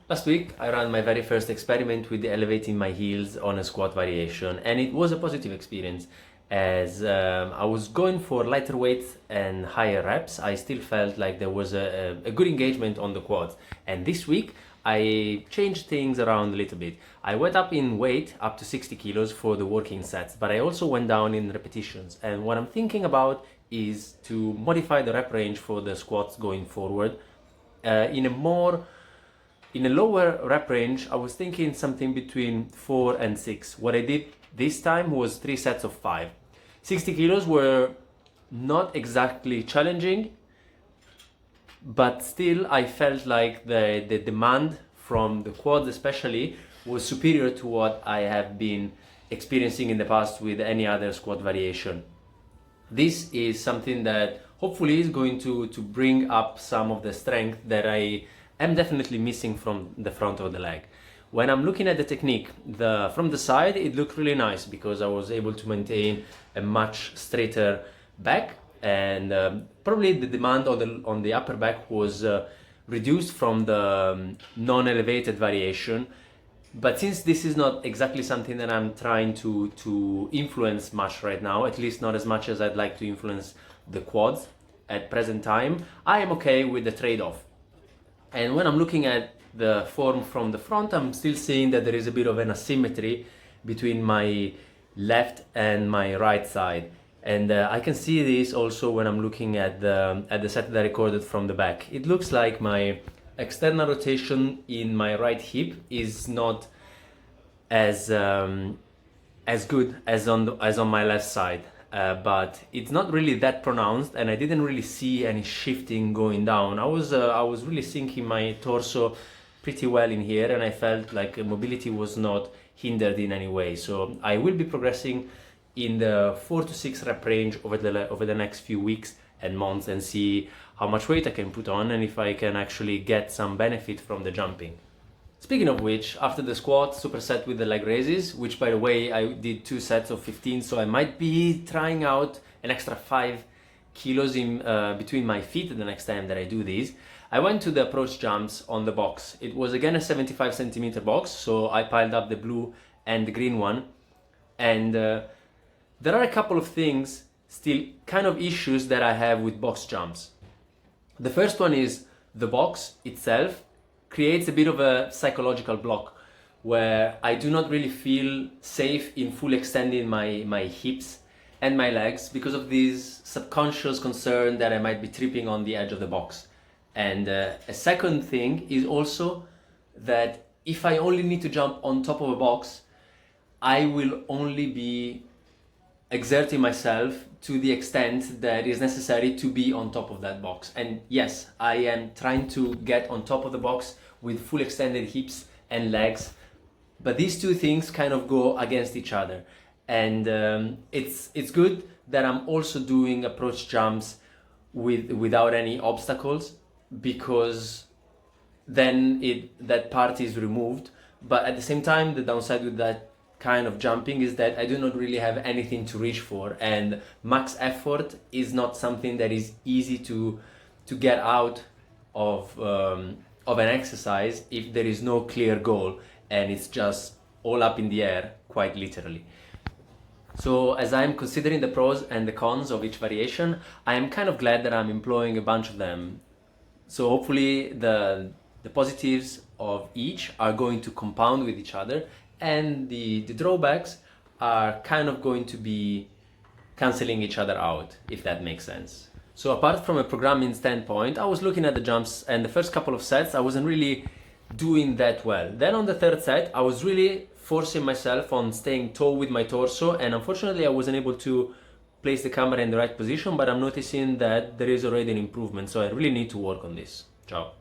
Last week, I ran my very first experiment with elevating my heels on a squat variation, and it was a positive experience. As I was going for lighter weights and higher reps, I still felt like there was a good engagement on the quads. And this week, I changed things around a little bit. I went up in weight, up to 60 kilos for the working sets, but I also went down in repetitions. And what I'm thinking about is to modify the rep range for the squats going forward in a lower rep range. I was thinking something between 4 and 6. What I did this time was 3 sets of 5. 60 kilos were not exactly challenging, but still I felt like the demand from the quads especially was superior to what I have been experiencing in the past with any other squat variation. This is something that hopefully is going to bring up some of the strength that I am definitely missing from the front of the leg. When I'm looking at the technique, from the side, it looked really nice because I was able to maintain a much straighter back, and probably the demand on the upper back was reduced from the non-elevated variation. But since this is not exactly something that I'm trying to influence much right now, at least not as much as I'd like to influence the quads at present time, I am okay with the trade-off. And when I'm looking at the form from the front, I'm still seeing that there is a bit of an asymmetry between my left and my right side. And I can see this also when I'm looking at the set that I recorded from the back. It looks like my external rotation in my right hip is not as good as on my left side. But it's not really that pronounced, and I didn't really see any shifting going down. I was really sinking my torso pretty well in here, and I felt like mobility was not hindered in any way. So I will be progressing in the 4 to 6 rep range over the next few weeks and months, and see how much weight I can put on and if I can actually get some benefit from the jumping. Speaking of which, after the squat superset with the leg raises, which by the way I did 2 sets of 15, so I might be trying out an extra 5 kilos in between my feet the next time that I do these, I went to the approach jumps on the box. It was again a 75 centimeter box, so I piled up the blue and the green one, and there are a couple of things, still kind of issues that I have with box jumps. The first one is the box itself creates a bit of a psychological block where I do not really feel safe in full extending my hips and my legs because of this subconscious concern that I might be tripping on the edge of the box. And a second thing is also that if I only need to jump on top of a box, I will only be exerting myself to the extent that is necessary to be on top of that box. And yes, I am trying to get on top of the box with full extended hips and legs, but these two things kind of go against each other. And it's good that I'm also doing approach jumps without any obstacles, because then that part is removed. But at the same time, the downside with that kind of jumping is that I do not really have anything to reach for, and max effort is not something that is easy to get out of an exercise if there is no clear goal and it's just all up in the air, quite literally. So as I'm considering the pros and the cons of each variation, I am kind of glad that I'm employing a bunch of them. So hopefully the positives of each are going to compound with each other, and the drawbacks are kind of going to be cancelling each other out, if that makes sense. So apart from a programming standpoint, I was looking at the jumps, and the first couple of sets I wasn't really doing that well. Then on the third set, I was really forcing myself on staying tall with my torso, and unfortunately I wasn't able to place the camera in the right position, but I'm noticing that there is already an improvement, so I really need to work on this. Ciao.